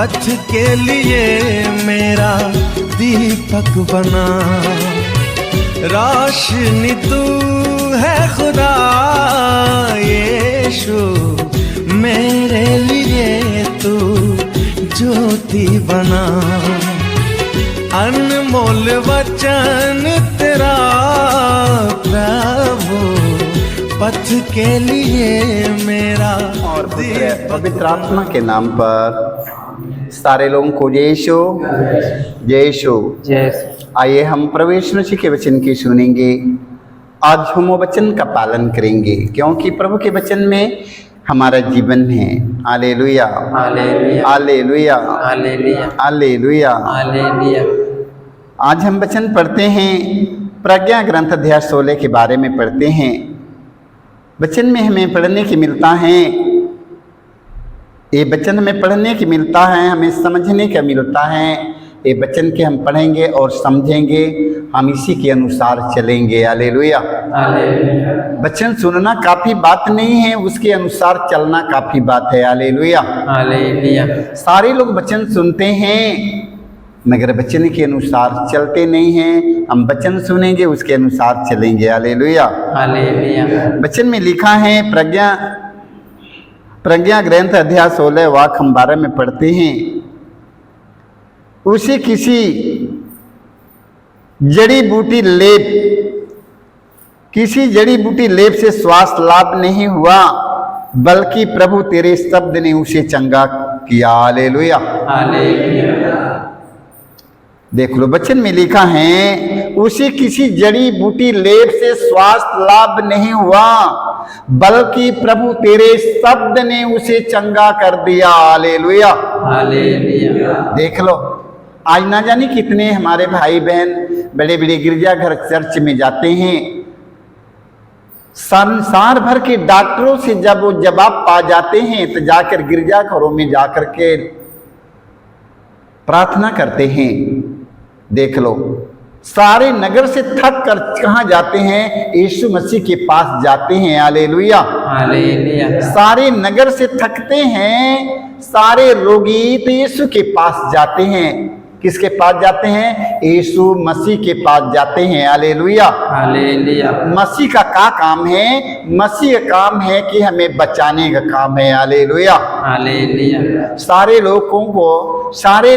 पथ के लिए मेरा दीपक बना। रोशनी तू है खुदा यीशु, मेरे लिए तू ज्योति बना। अनमोल वचन तेरा प्रभु, पथ के लिए मेरा और पवित्र आत्मा के नाम पर सारे लोगों को यीशु यीशु। आइए हम प्रभु यीशु मसीह के वचन की सुनेंगे। आज हम वो वचन का पालन करेंगे क्योंकि प्रभु के वचन में हमारा जीवन है। Hallelujah hallelujah hallelujah. आज हम वचन पढ़ते हैं, प्रज्ञा ग्रंथ अध्याय 16 के बारे में पढ़ते हैं। वचन में हमें पढ़ने की मिलता है, ये वचन हमें पढ़ने की मिलता है, हमें समझने का मिलता है। ये वचन के हम पढ़ेंगे और समझेंगे, हम इसी के अनुसार चलेंगे। हालेलुया। वचन सुनना काफी बात नहीं है, उसके अनुसार चलना काफी बात है। Hallelujah hallelujah. सारे लोग वचन सुनते हैं मगर वचन के अनुसार चलते नहीं हैं। हम वचन सुनेंगे, उसके अनुसार चलेंगे। Hallelujah hallelujah. वचन में लिखा है, प्रज्ञा ग्रंथ अध्याय 16 वाक्य हम 12 में पढ़ते हैं, उसे किसी जड़ी बूटी लेप से स्वास्थ्य लाभ नहीं हुआ, बल्कि प्रभु तेरे शब्द ने उसे चंगा किया। Hallelujah hallelujah. देख लो, वचन में लिखा है, उसे किसी जड़ी बूटी लेप से स्वास्थ्य लाभ नहीं हुआ, बल्कि प्रभु तेरे शब्द ने उसे चंगा कर दिया। Hallelujah hallelujah. देख लो, आज ना जाने कितने हमारे भाई बहन बड़े बड़े गिरजाघर चर्च में जाते हैं, संसार भर के डॉक्टरों से जब वो जवाब पा जाते हैं तो जाकर गिरजाघरों में जाकर के प्रार्थना करते हैं। देख लो, सारे नगर से थक कर कहाँ जाते हैं? यीशु मसीह के पास जाते हैं। Hallelujah hallelujah. सारे नगर से थकते हैं, सारे रोगी तो यीशु के पास जाते हैं। किसके पास जाते हैं? यीशु मसीह के पास जाते हैं। Hallelujah hallelujah. मसीह का क्या काम है? मसीह का काम है कि हमें बचाने का काम है। Hallelujah hallelujah. सारे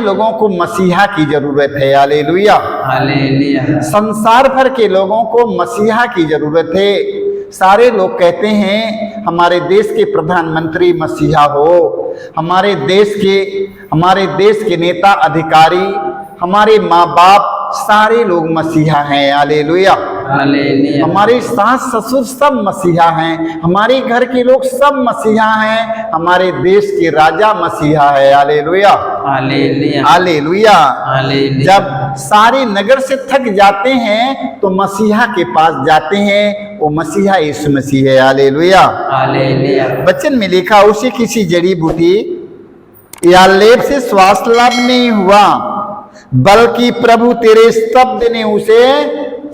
लोगों को मसीहा की जरूरत है। Hallelujah hallelujah. संसार भर के लोगों को मसीहा की जरूरत है। सारे लोग कहते हैं हमारे देश के प्रधानमंत्री मसीहा हो, हमारे देश के नेता अधिकारी, हमारे माँ बाप, सारे लोग मसीहा हैं। Hallelujah hallelujah. हमारे सास ससुर सब मसीहा हैं, हमारे घर के लोग सब मसीहा हैं, हमारे देश के राजा मसीहा है। Hallelujah hallelujah hallelujah hallelujah. जब सारे नगर से थक जाते हैं तो मसीहा के पास जाते हैं, वो मसीहा यीशु मसीह है। Hallelujah hallelujah. वचन में लिखा, उसे किसी जड़ी बूटी या लेप से स्वास्थ्य लाभ नहीं हुआ, बल्कि प्रभु तेरे शब्द ने उसे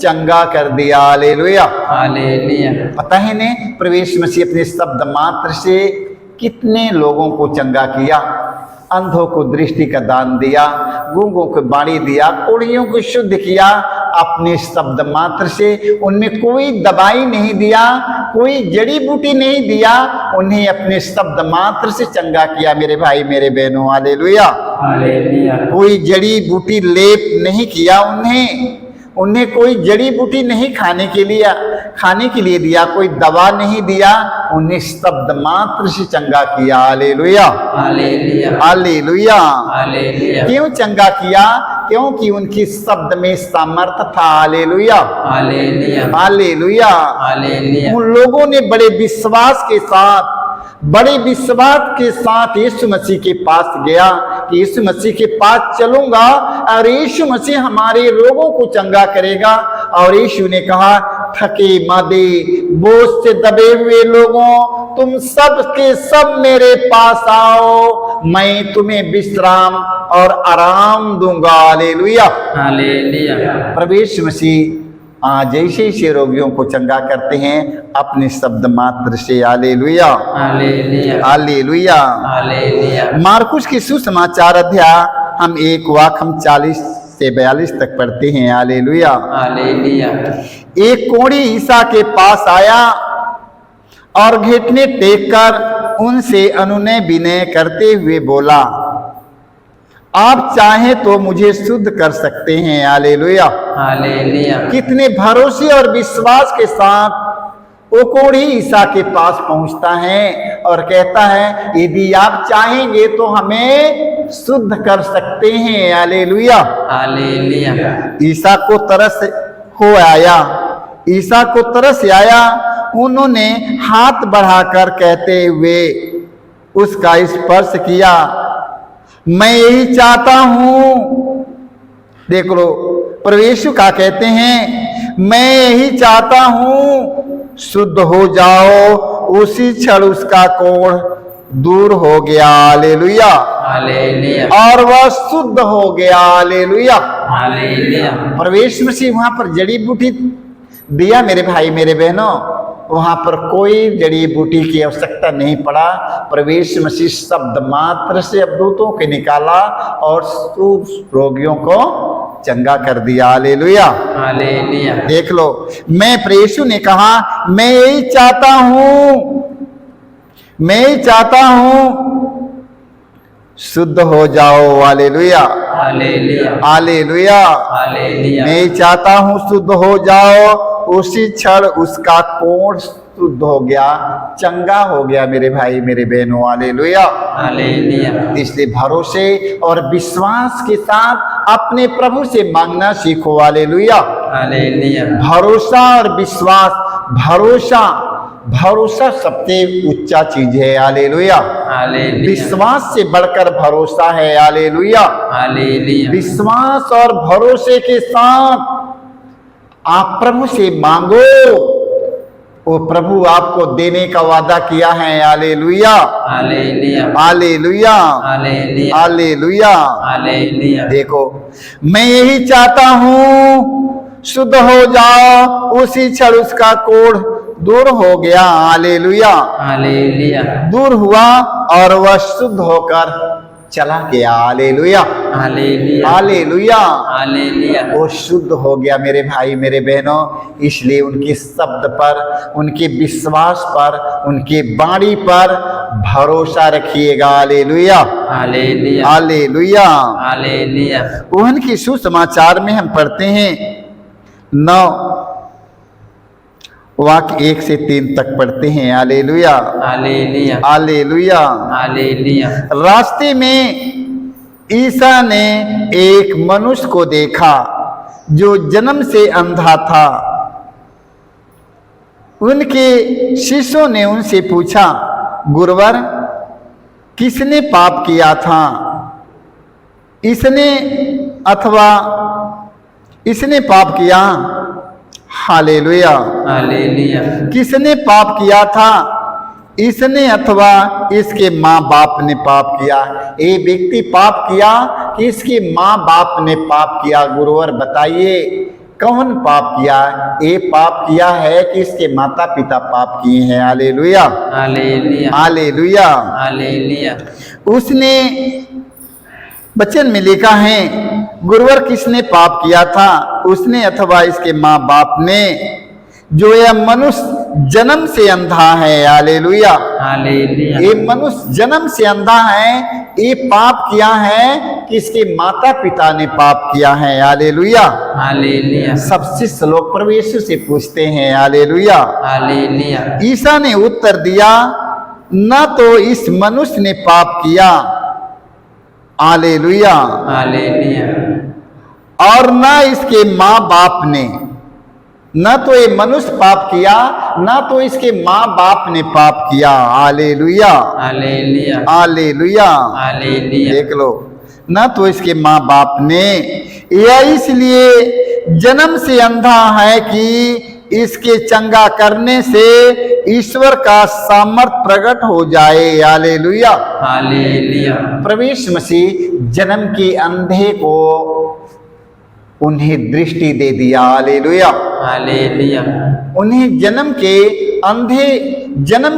चंगा कर दिया। Hallelujah hallelujah. पता है ने प्रभु यीशु मसीह अपने शब्द मात्र से कितने लोगों को चंगा किया। अंधों को दृष्टि का दान दिया, गूंगों को बाणी दिया, कोढ़ियों को शुद्ध किया अपने शब्द मात्र से। उनमें कोई दवाई नहीं दिया, कोई जड़ी बूटी नहीं दिया, उन्हें अपने शब्द मात्र से चंगा किया। मेरे भाई मेरे बहनों, हालेलुया हालेलुया। कोई जड़ी बूटी लेप नहीं किया, उन्हें कोई जड़ी बूटी नहीं खाने के लिए दिया, कोई दवा नहीं दिया, उन्हें शब्द मात्र से चंगा किया। Hallelujah hallelujah hallelujah hallelujah. क्यों चंगा किया? क्योंकि उनकी शब्द में सामर्थ था। Hallelujah hallelujah hallelujah hallelujah. उन लोगों ने बड़े विश्वास के साथ यीशु मसीह के पास गया कि यीशु मसीह के पास चलूंगा और यीशु मसीह हमारे रोगों को चंगा करेगा। और यीशु ने कहा, थके मादे बोझ से दबे हुए लोगों, तुम सब के सब मेरे पास आओ, मैं तुम्हें विश्राम और आराम दूंगा। Hallelujah hallelujah. प्रभु यीशु मसीह आज ऐसे ऐसे रोगियों को चंगा करते हैं अपने शब्द मात्र से। Hallelujah, hallelujah. मार्कुस की सुसमाचार अध्याय हम 1 वाक्य 40 से 42 तक पढ़ते हैं। हालेलुया। एक कोढ़ी ईसा के पास आया और घुटने टेक कर उनसे अनुनय विनय करते हुए बोला, आप चाहें तो मुझे शुद्ध कर सकते हैं। Hallelujah, hallelujah. कितने भरोसे और विश्वास के साथ वो कोढ़ी ईसा के पास पहुंचता है और कहता है, यदि आप चाहेंगे तो हमें शुद्ध कर सकते हैं। Hallelujah, hallelujah. ईसा को तरस हो आया, ईसा को तरस आया। उन्होंने हाथ बढ़ाकर कहते हुए उसका स्पर्श किया, मैं यही चाहता हूं। देख लो, प्रभु यीशु का कहते हैं, मैं यही चाहता हूं, शुद्ध हो जाओ। उसी क्षण उसका कोढ़ दूर हो गया। Hallelujah, hallelujah. और वह शुद्ध हो गया। Hallelujah, hallelujah. प्रभु यीशु मसीह वहां पर जड़ी बूटी दिया मेरे भाई मेरे बहनों, वहां पर कोई जड़ी बूटी की आवश्यकता नहीं पड़ा। प्रभु यीशु मसीह शब्द मात्र से अवधूतों के निकाला और रोगियों को चंगा कर दिया। Hallelujah, hallelujah. देख लो, मैं प्रभु यीशु ने कहा, मैं यही चाहता हूं, मैं यही चाहता हूं, शुद्ध हो जाओ। Hallelujah, hallelujah, hallelujah, hallelujah. मैं चाहता हूं शुद्ध हो जाओ। उसी क्षण उसका कोढ़ शुद्ध हो गया, चंगा हो गया मेरे भाई मेरे बहनों। Hallelujah, hallelujah. इसलिए भरोसे और विश्वास के साथ अपने प्रभु से मांगना सीखो। Hallelujah, hallelujah. भरोसा और विश्वास, भरोसा सबसे ऊंचा चीज है। Hallelujah, hallelujah. विश्वास से बढ़कर भरोसा है। Hallelujah, hallelujah. विश्वास और भरोसे के साथ आप प्रभु से मांगो, वो प्रभु आपको देने का वादा किया है। Hallelujah, hallelujah, hallelujah, hallelujah, hallelujah. देखो, मैं यही चाहता हूं, शुद्ध हो जाओ। उसी क्षण उसका कोढ़ दूर हो गया। Hallelujah, hallelujah. दूर हुआ और वह शुद्ध होकर चला गया। Hallelujah, hallelujah, hallelujah, hallelujah. वो शुद्ध हो गया मेरे भाई मेरे बहनों। इसलिए उनके शब्द पर, उनके विश्वास पर, उनके वाणी पर भरोसा रखिएगा। Hallelujah, hallelujah, hallelujah, hallelujah. उनकी सुसमाचार में हम पढ़ते हैं 9 वाक्य 1 से 3 तक पढ़ते हैं। Hallelujah, hallelujah, hallelujah, hallelujah. रास्ते में ईसा ने एक मनुष्य को देखा जो जन्म से अंधा था। उनके शिष्यों ने उनसे पूछा, गुरुवर, किसने पाप किया था, इसने अथवा इसने पाप किया? Hallelujah, hallelujah. किसने पाप किया था, इसने अथवा इसके माँ बाप ने पाप किया? ये व्यक्ति पाप किया कि इसके माँ बाप ने पाप किया? गुरुवर बताइए, कौन पाप किया? ये पाप किया है कि इसके माता पिता पाप किए हैं? Hallelujah, hallelujah, hallelujah, hallelujah. उसने वचन में लिखा है, गुरुवर किसने पाप किया था, उसने अथवा इसके माँ बाप ने, जो यह मनुष्य जन्म से अंधा है? Hallelujah, hallelujah. ये मनुष्य जन्म से अंधा है, ये पाप किया है कि इसके माता पिता ने पाप किया है? Hallelujah, hallelujah. सब शिष्य लोग प्रभु यीशु से पूछते हैं। Hallelujah, hallelujah. ईसा ने उत्तर दिया, न तो इस मनुष्य ने पाप किया, हालेलुया, हालेलुया, और न इसके माँ बाप ने। न तो ये मनुष्य पाप किया, न तो इसके माँ बाप ने पाप किया। Hallelujah, hallelujah, hallelujah, hallelujah. देख लो, न तो इसके माँ बाप ने, यह इसलिए जन्म से अंधा है कि इसके चंगा करने से ईश्वर का सामर्थ प्रकट हो जाए। Hallelujah, hallelujah. प्रभु यीशु मसीह जन्म के अंधे को उन्हें दृष्टि दे दिया। हालेलुया। हालेलुया। उन्हें जन्म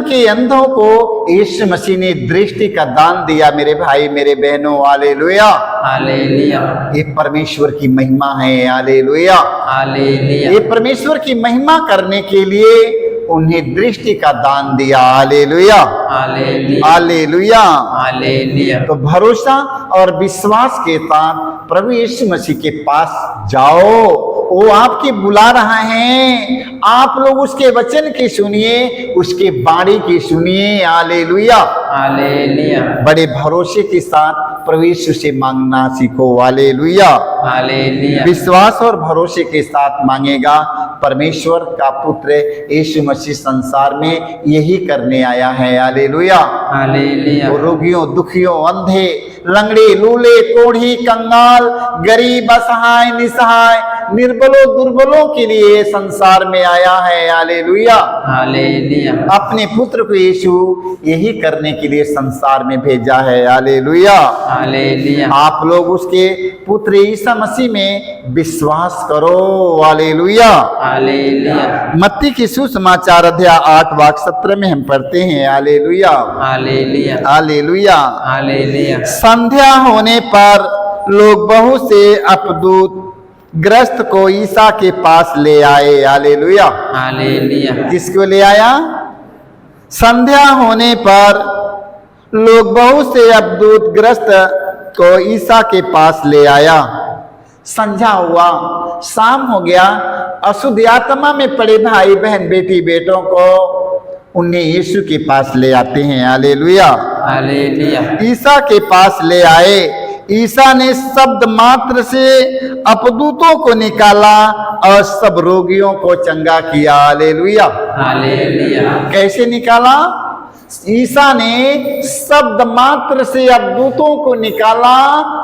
के अंधों को यीशु मसीह ने दृष्टि का दान दिया। मेरे भाई मेरे बहनों, हालेलुया। हालेलुया। ये परमेश्वर की महिमा है। हालेलुया। हालेलुया। ये परमेश्वर की महिमा करने के लिए उन्हें दृष्टि का दान दिया। हालेलुया। हालेलुया। हालेलुया। हालेलुया। तो भरोसा और विश्वास के साथ प्रभु यीशु मसीह के पास जाओ। वो आपकी बुला रहा है, आप लोग उसके वचन की सुनिए, उसके बाणी की सुनिए। हालेलुया। हालेलुया। बड़े भरोसे के साथ प्रभु यीशु से मांगना सीखो। हालेलुया। हालेलुया। विश्वास और भरोसे के साथ मांगेगा। परमेश्वर का पुत्र यीशु मसीह संसार में यही करने आया है। हालेलुया। हालेलुया। वो रोगियों, दुखियों, अंधे, लंगड़े, लूले, कोढ़ी, कंगाल, गरीब, असहाय, निसहाय, निर्बलों, दुर्बलों के लिए संसार में आया है। हालेलुया। हालेलुया। अपने पुत्र को यीशु यही करने के लिए संसार में भेजा है। हालेलुया। हालेलुया। आप लोग उसके पुत्र ईसा मसीह में विश्वास करो। हालेलुया। हालेलुया। मत्ती की सुसमाचार अध्याय 8 वाक्य 17 में हम पढ़ते हैं। हालेलुया। हालेलुया। हालेलुया। हालेलुया। संध्या होने पर लोग बहुत से अपदूत ग्रस्त को ईसा के पास ले आए। हालेलुया। हालेलुया। किसको ले आया? संध्या होने पर लोग बहुत से अपदूत ग्रस्त को ईसा के पास ले आया। संध्या हुआ, शाम हो गया, अशुद्ध आत्मा में पड़े भाई बहन बेटी बेटों को उन्हें यीशु के पास ले आते हैं। हालेलुया। हालेलुया। ईसा के पास ले आए। ईसा ने शब्द मात्र से अपदूतों को निकाला और सब रोगियों को चंगा किया। हालेलुया। हालेलुया। कैसे निकाला? ईसा ने शब्द मात्र से अपदूतों को निकाला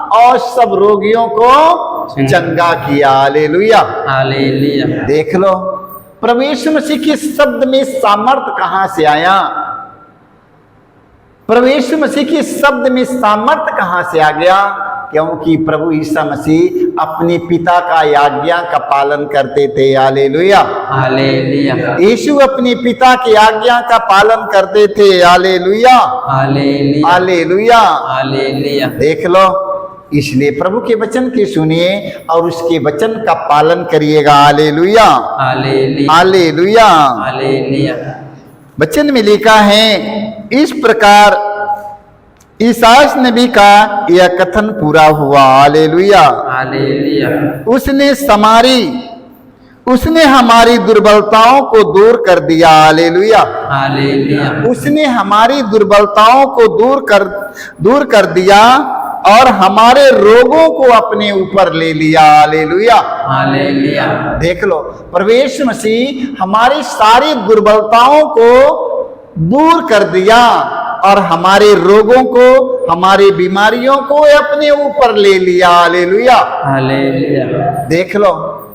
और सब रोगियों को चंगा किया। हालेलुया। हालेलुया। देख लो प्रभु यीशु मसीह के शब्द में सामर्थ कहां से आया? प्रभु यीशु मसीह के शब्द में सामर्थ कहां से आ गया? क्योंकि प्रभु ईसा मसीह अपने पिता का आज्ञा का पालन करते थे। हालेलुया। हालेलुया। यीशु अपने पिता की आज्ञा का पालन करते थे। हालेलुया। हालेलुया। हालेलुया। हालेलुया। देख लो, इसलिए प्रभु के वचन की सुनिए और उसके वचन का पालन करिएगा। हालेलुया। हालेलुया। हालेलुया। हालेलुया। वचन में लिखा है, इस प्रकार ईसायाह नबी का यह कथन पूरा हुआ। हालेलुया। हालेलुया। उसने हमारी दुर्बलताओं को दूर कर दिया। हालेलुया। हालेलुया। उसने हमारी दुर्बलताओं को दूर कर दिया और हमारे रोगों को अपने ऊपर ले लिया। हालेलुया। हालेलुया। देख लो, प्रभु यीशु मसीह हमारी सारी दुर्बलताओं को दूर कर दिया और हमारे रोगों को, हमारी बीमारियों को अपने ऊपर ले लिया। हालेलुया। हालेलुया। देख लो,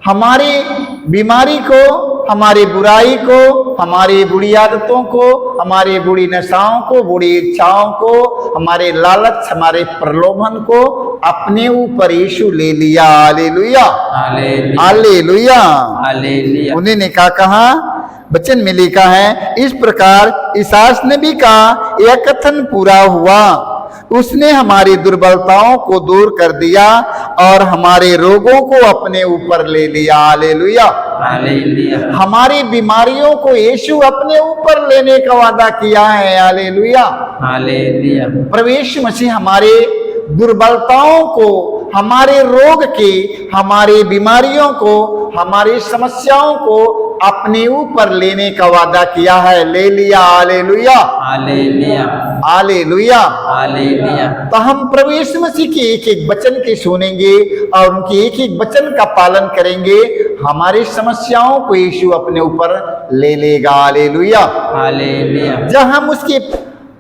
हमारी बीमारी को, हमारी बुराई को, हमारी बुरी आदतों को, हमारी बुरी नशाओं को, बुरी इच्छाओं को, हमारे लालच, हमारे प्रलोभन को अपने ऊपर यीशु ले लिया। हालेलुया। हालेलुया। हालेलुया। हालेलुया। उन्होंने कहा वचन में लिखा है, इस प्रकार ईसायाह नबी का यह कथन पूरा हुआ। उसने हमारी दुर्बलताओं को दूर कर दिया और हमारे रोगों को अपने ऊपर ले लिया। हालेलुया। हालेलुया। हमारी बीमारियों को यीशु अपने ऊपर लेने का वादा किया है। हालेलुया। हालेलुया। प्रभु यीशु मसीह हमारे दुर्बलताओं को, हमारे रोग के, हमारी बीमारियों को, हमारी समस्याओं को अपने ऊपर लेने का वादा किया है। ले लिया। हालेलुया। हालेलुया। हालेलुया। हालेलुया। तो हम प्रभु यीशु मसीह के एक एक वचन के सुनेंगे और उनके एक एक वचन का पालन करेंगे। हमारी समस्याओं को यीशु अपने ऊपर ले लेगा। हालेलुया। हालेलुया। जब हम उसके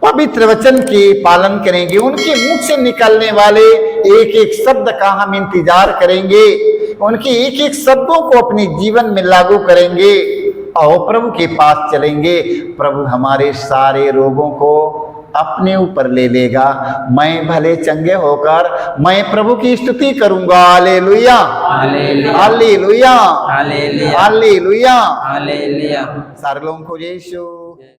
पवित्र वचन के पालन करेंगे, उनके मुख से निकलने वाले एक एक शब्द का हम इंतजार करेंगे, उनके एक एक शब्दों को अपने जीवन में लागू करेंगे और प्रभु के पास चलेंगे, प्रभु हमारे सारे रोगों को अपने ऊपर ले लेगा। मैं भले चंगे होकर मैं प्रभु की स्तुति करूंगा। Hallelujah, hallelujah, hallelujah, hallelujah, hallelujah. Hallelujah. सारे लोगों को यीशु